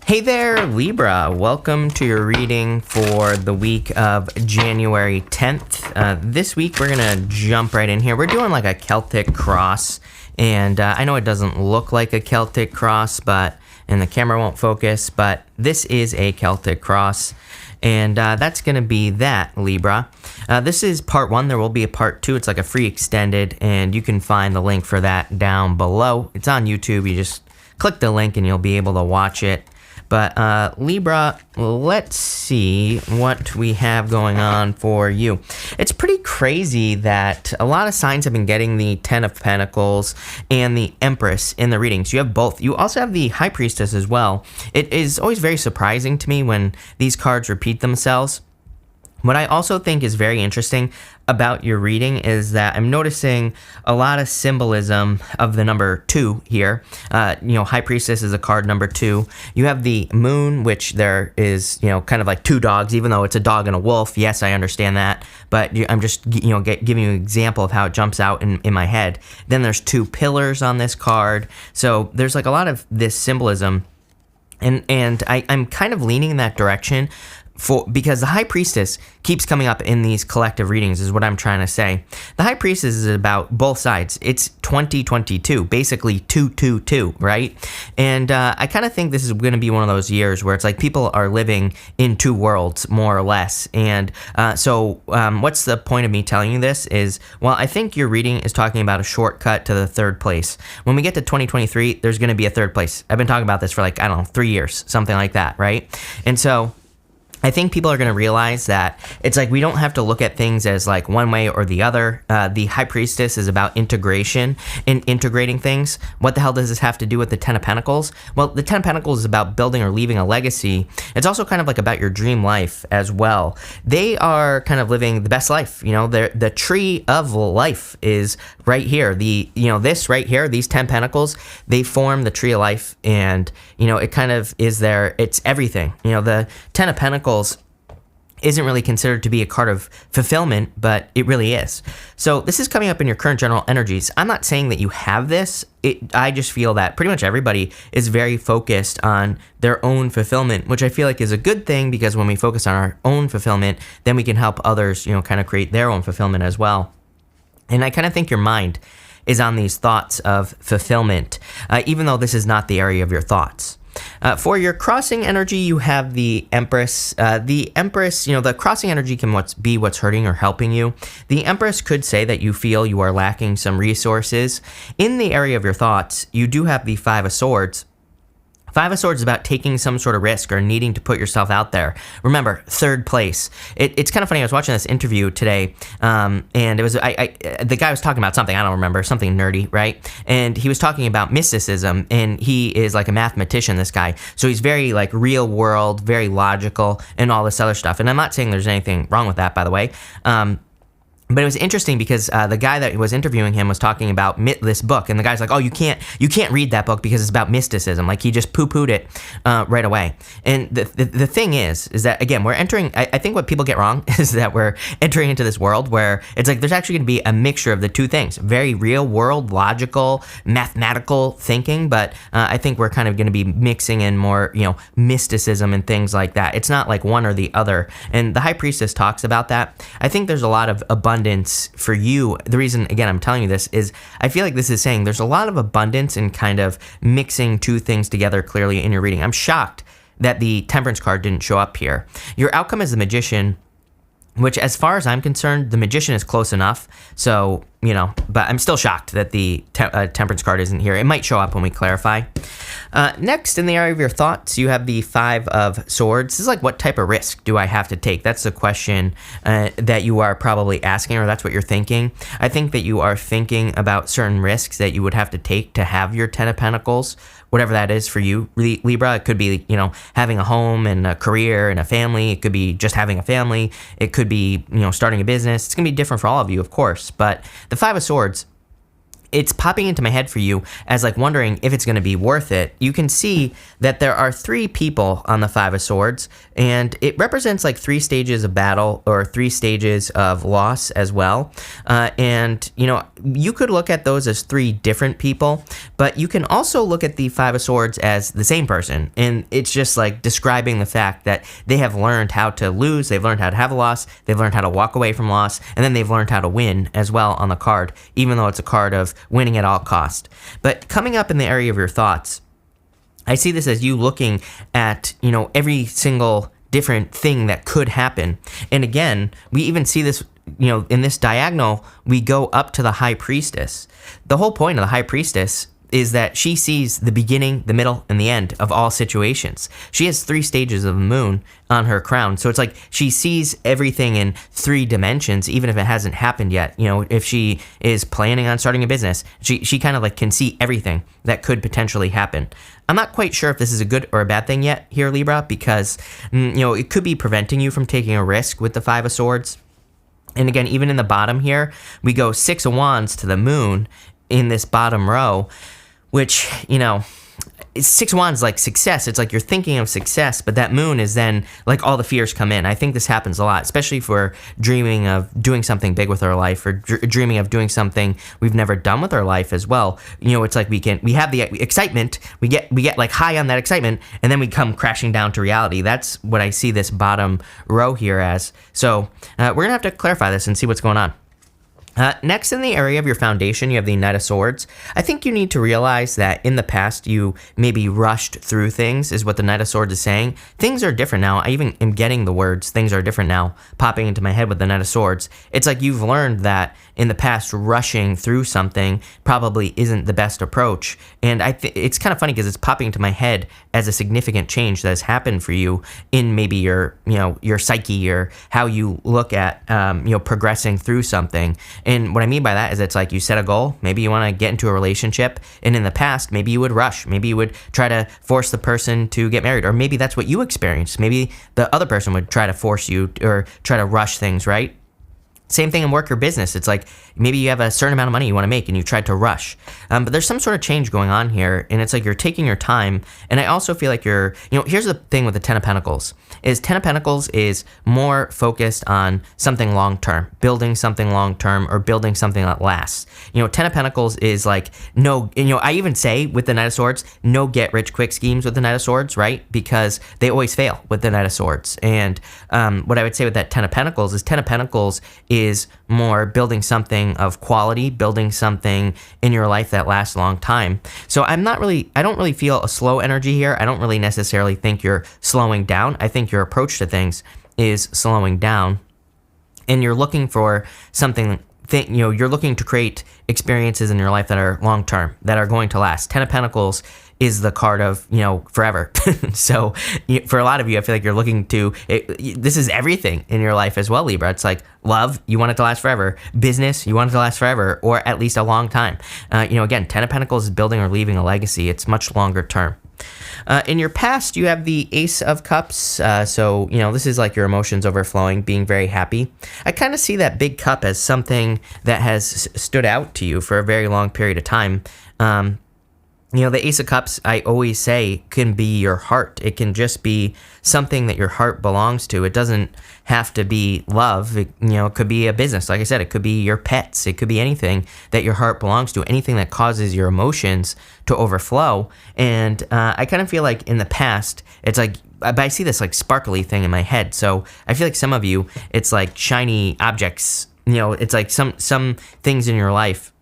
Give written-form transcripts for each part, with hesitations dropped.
Hey there, Libra. Welcome to your reading for the week of January 10th. This week, we're going to jump right in here. We're doing like a Celtic cross, and I know it doesn't look like a Celtic cross, and the camera won't focus, but this is a Celtic cross, and that's going to be that, Libra. This is part one. There will be a part two. It's like a free extended, and you can find the link for that down below. It's on YouTube. You just click the link, and you'll be able to watch it. But Libra, let's see what we have going on for you. It's pretty crazy that a lot of signs have been getting the Ten of Pentacles and the Empress in the readings. You have both. You also have the High Priestess as well. It is always very surprising to me when these cards repeat themselves. What I also think is very interesting about your reading is that I'm noticing a lot of symbolism of the number 2 here. High Priestess is a card number 2. You have the Moon, which there is, kind of like two dogs, even though it's a dog and a wolf. Yes, I understand that, but I'm just, giving you an example of how it jumps out in my head. Then there's 2 pillars on this card. So there's like a lot of this symbolism, and I'm kind of leaning in that direction. Because the High Priestess keeps coming up in these collective readings is what I'm trying to say. The High Priestess is about both sides. It's 2022, basically 222, right? And I kind of think this is going to be one of those years where it's like people are living in two worlds, more or less. And so what's the point of me telling you this is, well, I think your reading is talking about a shortcut to the third place. When we get to 2023, there's going to be a third place. I've been talking about this for 3 years, something like that, right? And so I think people are going to realize that it's like we don't have to look at things as like one way or the other. The High Priestess is about integration and integrating things. What the hell does this have to do with the Ten of Pentacles? Well, the Ten of Pentacles is about building or leaving a legacy. It's also kind of like about your dream life as well. They are kind of living the best life. The tree of life is right here. This right here, these 10 Pentacles, they form the tree of life, and it kind of is there. It's everything. The Ten of Pentacles isn't really considered to be a card of fulfillment, but it really is. So this is coming up in your current general energies. I'm not saying that you have this. I just feel that pretty much everybody is very focused on their own fulfillment, which I feel like is a good thing, because when we focus on our own fulfillment, then we can help others, kind of create their own fulfillment as well. And I kind of think your mind is on these thoughts of fulfillment, even though this is not the area of your thoughts. For your crossing energy, you have the Empress. The Empress, the crossing energy can be what's hurting or helping you. The Empress could say that you feel you are lacking some resources. In the area of your thoughts, you do have the Five of Swords. Five of Swords is about taking some sort of risk or needing to put yourself out there. Remember, third place. It's kind of funny. I was watching this interview today, and it was the guy was talking about something, I don't remember, something nerdy, right? And he was talking about mysticism, and he is like a mathematician, this guy. So he's very like real world, very logical, and all this other stuff. And I'm not saying there's anything wrong with that, by the way. But it was interesting because the guy that was interviewing him was talking about this book, and the guy's like, "Oh, you can't read that book because it's about mysticism." Like he just poo-pooed it right away. And the thing is that again, we're entering. I think what people get wrong is that we're entering into this world where it's like there's actually going to be a mixture of the two things: very real world, logical, mathematical thinking. But I think we're kind of going to be mixing in more, mysticism and things like that. It's not like one or the other. And the High Priestess talks about that. I think there's a lot of abundance for you. The reason, again, I'm telling you this is I feel like this is saying there's a lot of abundance in kind of mixing two things together clearly in your reading. I'm shocked that the Temperance card didn't show up here. Your outcome is the Magician, which as far as I'm concerned, the Magician is close enough. So, but I'm still shocked that the Temperance card isn't here. It might show up when we clarify. Next, in the area of your thoughts, you have the Five of Swords. This is like, what type of risk do I have to take? That's the question that you are probably asking, or that's what you're thinking. I think that you are thinking about certain risks that you would have to take to have your Ten of Pentacles, whatever that is for you, Libra. It could be, having a home and a career and a family. It could be just having a family. It could be, starting a business. It's going to be different for all of you, of course. But the Five of Swords it's popping into my head for you as like wondering if it's going to be worth it. You can see that there are 3 people on the 5 of Swords, and it represents like 3 stages of battle or 3 stages of loss as well. And you could look at those as 3 different people, but you can also look at the 5 of Swords as the same person. And it's just like describing the fact that they have learned how to lose, they've learned how to have a loss, they've learned how to walk away from loss, and then they've learned how to win as well on the card, even though it's a card of winning at all cost. But coming up in the area of your thoughts, I see this as you looking at, every single different thing that could happen. And again, we even see this, in this diagonal, we go up to the High Priestess. The whole point of the High Priestess is that she sees the beginning, the middle, and the end of all situations. She has 3 stages of the moon on her crown. So it's like she sees everything in 3 dimensions, even if it hasn't happened yet. If she is planning on starting a business, she kind of like can see everything that could potentially happen. I'm not quite sure if this is a good or a bad thing yet here, Libra, because, it could be preventing you from taking a risk with the 5 of Swords. And again, even in the bottom here, we go 6 of Wands to the moon in this bottom row, which, 6 of Wands like success. It's like you're thinking of success, but that moon is then like all the fears come in. I think this happens a lot, especially if we're dreaming of doing something big with our life or dreaming of doing something we've never done with our life as well. It's like we have the excitement, we get like high on that excitement, and then we come crashing down to reality. That's what I see this bottom row here as. So we're gonna have to clarify this and see what's going on. Next, in the area of your foundation, you have the Knight of Swords. I think you need to realize that in the past you maybe rushed through things, is what the Knight of Swords is saying. Things are different now. I even am getting the words, things are different now, popping into my head with the Knight of Swords. It's like you've learned that in the past, rushing through something probably isn't the best approach. And it's kind of funny because it's popping into my head as a significant change that has happened for you in maybe your psyche or how you look at, progressing through something. And what I mean by that is it's like you set a goal, maybe you want to get into a relationship, and in the past, maybe you would rush, maybe you would try to force the person to get married, or maybe that's what you experienced. Maybe the other person would try to force you or try to rush things, right? Same thing in work or business. It's like maybe you have a certain amount of money you want to make and you tried to rush. But there's some sort of change going on here, and it's like you're taking your time. And I also feel like here's the thing with the Ten of Pentacles, is Ten of Pentacles is more focused on something long-term, building something long-term or building something that lasts. Ten of Pentacles is like, no, I even say with the Knight of Swords, no get-rich-quick schemes with the Knight of Swords, right? Because they always fail with the Knight of Swords. And what I would say with that Ten of Pentacles is more building something of quality, building something in your life that lasts a long time. So I don't really feel a slow energy here. I don't really necessarily think you're slowing down. I think your approach to things is slowing down, and you're looking for something. You're looking to create experiences in your life that are long term, that are going to last. Ten of Pentacles is the card of, forever. So for a lot of you, I feel like you're looking to, this is everything in your life as well, Libra. It's like love, you want it to last forever. Business, you want it to last forever, or at least a long time. Again, Ten of Pentacles is building or leaving a legacy. It's much longer term. In your past, you have the Ace of Cups. So this is like your emotions overflowing, being very happy. I kind of see that big cup as something that has stood out to you for a very long period of time. The Ace of Cups, I always say, can be your heart. It can just be something that your heart belongs to. It doesn't have to be love. It could be a business. Like I said, it could be your pets. It could be anything that your heart belongs to, anything that causes your emotions to overflow. And I kind of feel like in the past, it's like, but I see this like sparkly thing in my head. So I feel like some of you, it's like shiny objects. It's like some things in your life.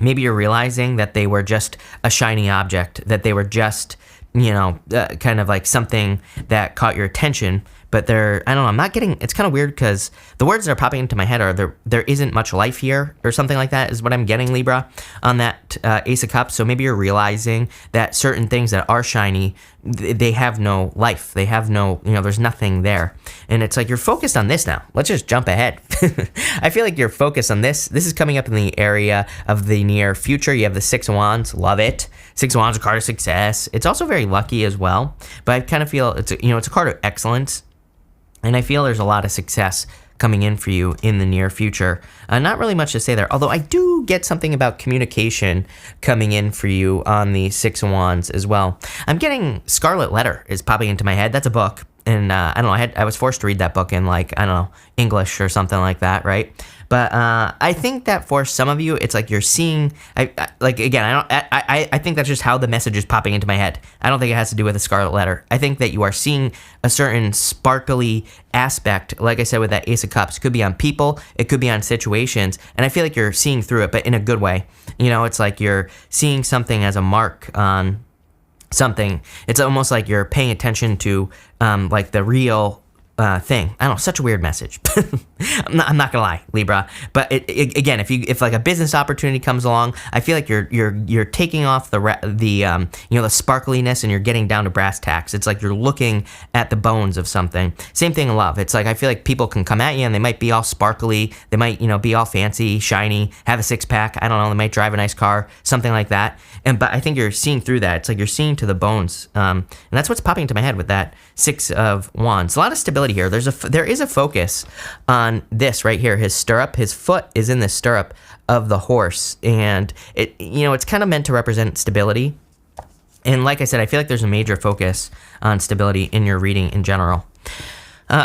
Maybe you're realizing that they were just a shiny object, that they were just, kind of like something that caught your attention, but I'm not getting, it's kind of weird because the words that are popping into my head are there isn't much life here or something like that is what I'm getting, Libra, on that Ace of Cups. So maybe you're realizing that certain things that are shiny, they have no life. They have no, there's nothing there. And it's like you're focused on this now. Let's just jump ahead. I feel like you're focused on this. This is coming up in the area of the near future. You have the Six of Wands. Love it. Six of Wands, a card of success. It's also very lucky as well. But I kind of feel it's a card of excellence. And I feel there's a lot of success coming in for you in the near future. Not really much to say there, although I do get something about communication coming in for you on the Six of Wands as well. I'm getting Scarlet Letter is popping into my head. That's a book. And I don't know, I was forced to read that book in like, I don't know, English or something like that, right? But I think that for some of you, it's like you're seeing, I think that's just how the message is popping into my head. I don't think it has to do with a Scarlet Letter. I think that you are seeing a certain sparkly aspect, like I said with that Ace of Cups. It could be on people, it could be on situations, and I feel like you're seeing through it, but in a good way. You know, it's like you're seeing something as a mark on something. It's almost like you're paying attention to like the real thing. I don't know, such a weird message. I'm not gonna lie, Libra. But again, if like a business opportunity comes along, I feel like you're taking off the sparkliness and you're getting down to brass tacks. It's like you're looking at the bones of something. Same thing in love. It's like I feel like people can come at you and they might be all sparkly, they might be all fancy, shiny, have a six pack. I don't know. They might drive a nice car, something like that. But I think you're seeing through that. It's like you're seeing to the bones, and that's what's popping into my head with that Six of Wands. A lot of stability here. There is a focus on this right here. His stirrup, his foot is in the stirrup of the horse, and it's kind of meant to represent stability. And like I said, I feel like there's a major focus on stability in your reading in general.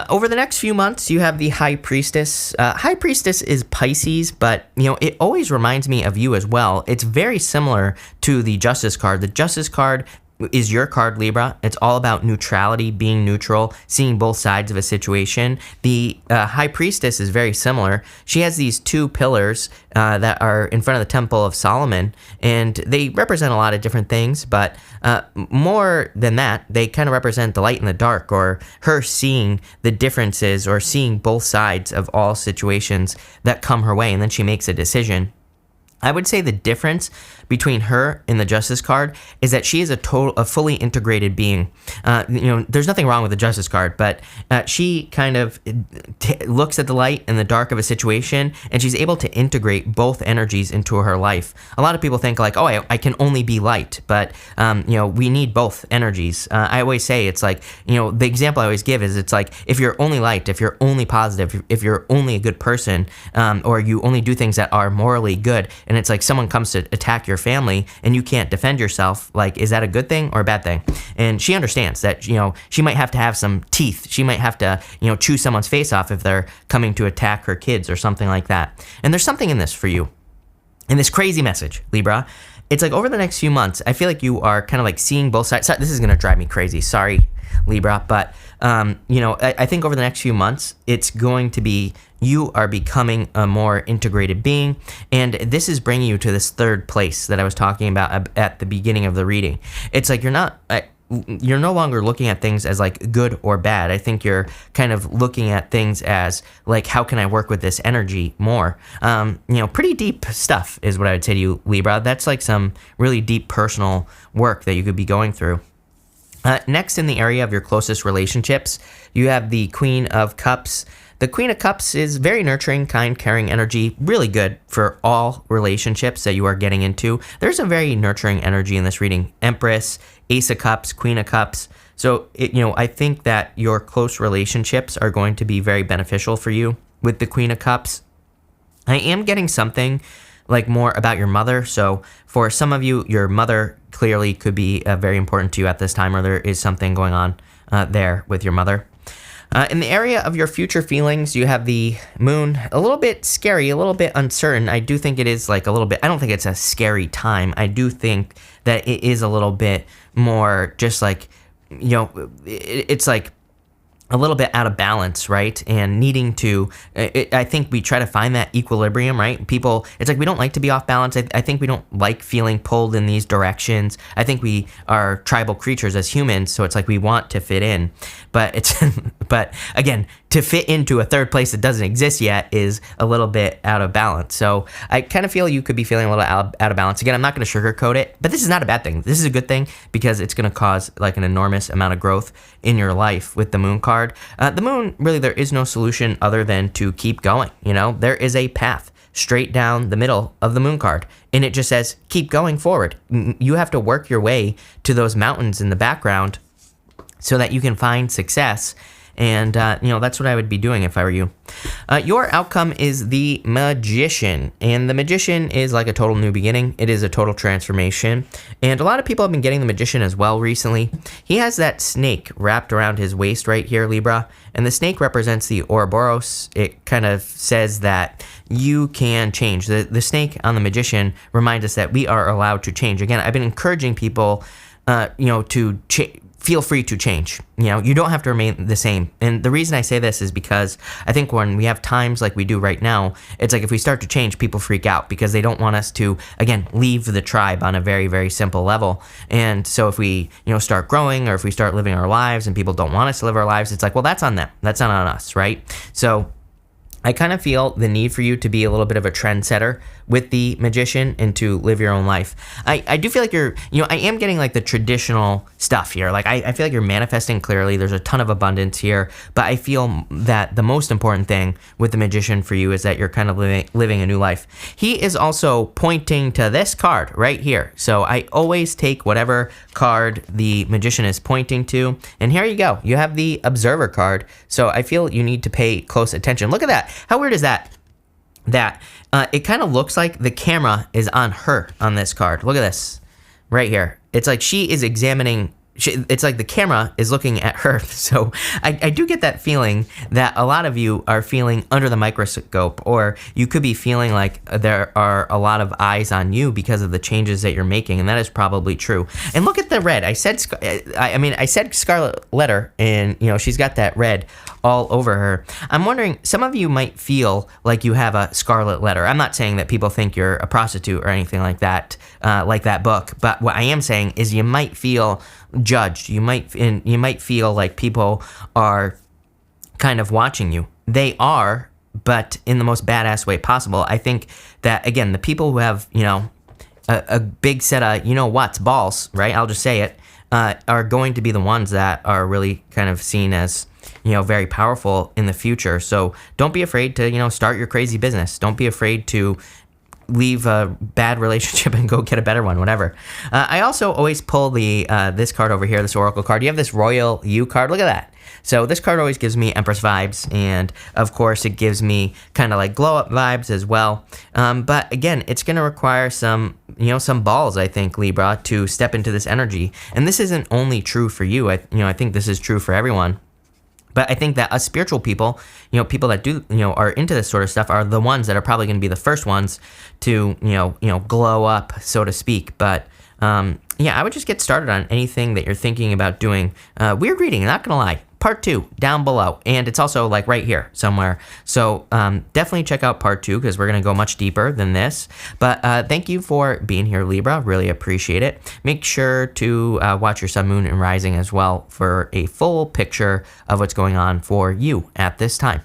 Over the next few months, you have the High Priestess. High Priestess is Pisces, but it always reminds me of you as well. It's very similar to the Justice card. The Justice card is your card, Libra. It's all about neutrality, being neutral, seeing both sides of a situation. The High Priestess is very similar. She has these two pillars that are in front of the Temple of Solomon, and they represent a lot of different things, but more than that, they kind of represent the light and the dark, or her seeing the differences or seeing both sides of all situations that come her way, and then she makes a decision. I would say the difference between her and the Justice card is that she is a fully integrated being. There's nothing wrong with the Justice card, but she kind of looks at the light and the dark of a situation, and she's able to integrate both energies into her life. A lot of people think like, oh, I can only be light, but we need both energies. I always say it's like, the example I always give is it's like if you're only light, if you're only positive, if you're only a good person, or you only do things that are morally good, and it's like someone comes to attack your family and you can't defend yourself, like, is that a good thing or a bad thing? And she understands that, she might have to have some teeth. She might have to, chew someone's face off if they're coming to attack her kids or something like that. And there's something in this for you. In this crazy message, Libra, it's like over the next few months, I feel like you are kind of like seeing both sides. This is going to drive me crazy. Sorry, Libra. But, I think over the next few months, it's going to be you are becoming a more integrated being. And this is bringing you to this third place that I was talking about at the beginning of the reading. It's like you're no longer looking at things as like good or bad. I think you're kind of looking at things as like, how can I work with this energy more? Pretty deep stuff is what I would say to you, Libra. That's like some really deep personal work that you could be going through. Next, in the area of your closest relationships, you have the Queen of Cups. The Queen of Cups is very nurturing, kind, caring energy, really good for all relationships that you are getting into. There's a very nurturing energy in this reading. Empress, Ace of Cups, Queen of Cups. So, I think that your close relationships are going to be very beneficial for you with the Queen of Cups. I am getting something like more about your mother. So for some of you, your mother clearly could be very important to you at this time, or there is something going on there with your mother. In the area of your future feelings, you have the moon, a little bit scary, a little bit uncertain. I do think it is like a little bit, I don't think it's a scary time. I do think that it is a little bit more just like, it's like a little bit out of balance, right? And needing to, I think we try to find that equilibrium, right? People, it's like we don't like to be off balance. I think we don't like feeling pulled in these directions. I think we are tribal creatures as humans, so it's like we want to fit in. But but again, to fit into a third place that doesn't exist yet is a little bit out of balance. So I kind of feel you could be feeling a little out of balance. Again, I'm not going to sugarcoat it, but this is not a bad thing. This is a good thing because it's going to cause like an enormous amount of growth in your life with the moon card. The moon, really, there is no solution other than to keep going. There is a path straight down the middle of the moon card, and it just says, keep going forward. You have to work your way to those mountains in the background so that you can find success And, that's what I would be doing if I were you. Your outcome is the Magician. And the Magician is like a total new beginning. It is a total transformation. And a lot of people have been getting the Magician as well recently. He has that snake wrapped around his waist right here, Libra. And the snake represents the Ouroboros. It kind of says that you can change. The snake on the Magician reminds us that we are allowed to change. Again, I've been encouraging people, to feel free to change. You don't have to remain the same. And the reason I say this is because I think when we have times like we do right now, it's like if we start to change, people freak out because they don't want us to, again, leave the tribe on a very, very simple level. And so if we, start growing or if we start living our lives and people don't want us to live our lives, it's like, well, that's on them. That's not on us, right? So I kind of feel the need for you to be a little bit of a trendsetter with the Magician and to live your own life. I do feel like I am getting like the traditional stuff here. Like I feel like you're manifesting clearly. There's a ton of abundance here, but I feel that the most important thing with the Magician for you is that you're kind of living a new life. He is also pointing to this card right here. So I always take whatever card the Magician is pointing to. And here you go. You have the Observer card. So I feel you need to pay close attention. Look at that. How weird is that? It kind of looks like the camera is on her on this card. Look at this right here. It's like she is examining. It's like the camera is looking at her. So I do get that feeling that a lot of you are feeling under the microscope, or you could be feeling like there are a lot of eyes on you because of the changes that you're making, and that is probably true. And look at the red. I said Scarlet Letter, and she's got that red all over her. I'm wondering, some of you might feel like you have a scarlet letter. I'm not saying that people think you're a prostitute or anything like that book, but what I am saying is you might feel judged. You might feel like people are kind of watching you. They are, but in the most badass way possible. I think that, again, the people who have, a big set of, balls, right? I'll just say it, are going to be the ones that are really kind of seen as, very powerful in the future. So don't be afraid to, start your crazy business. Don't be afraid to leave a bad relationship and go get a better one, whatever. I also always pull this card over here, this Oracle card. You have this Royal You card. Look at that. So this card always gives me Empress vibes, and of course it gives me kind of like glow up vibes as well. But again, it's going to require some balls, I think, Libra, to step into this energy. And this isn't only true for you. I think this is true for everyone. But I think that us spiritual people, people that do, are into this sort of stuff are the ones that are probably going to be the first ones to, glow up, so to speak. But I would just get started on anything that you're thinking about doing. Weird reading, not going to lie. Part 2 down below, and it's also like right here somewhere. So definitely check out part 2 because we're going to go much deeper than this. But thank you for being here, Libra. Really appreciate it. Make sure to watch your sun, moon, and rising as well for a full picture of what's going on for you at this time.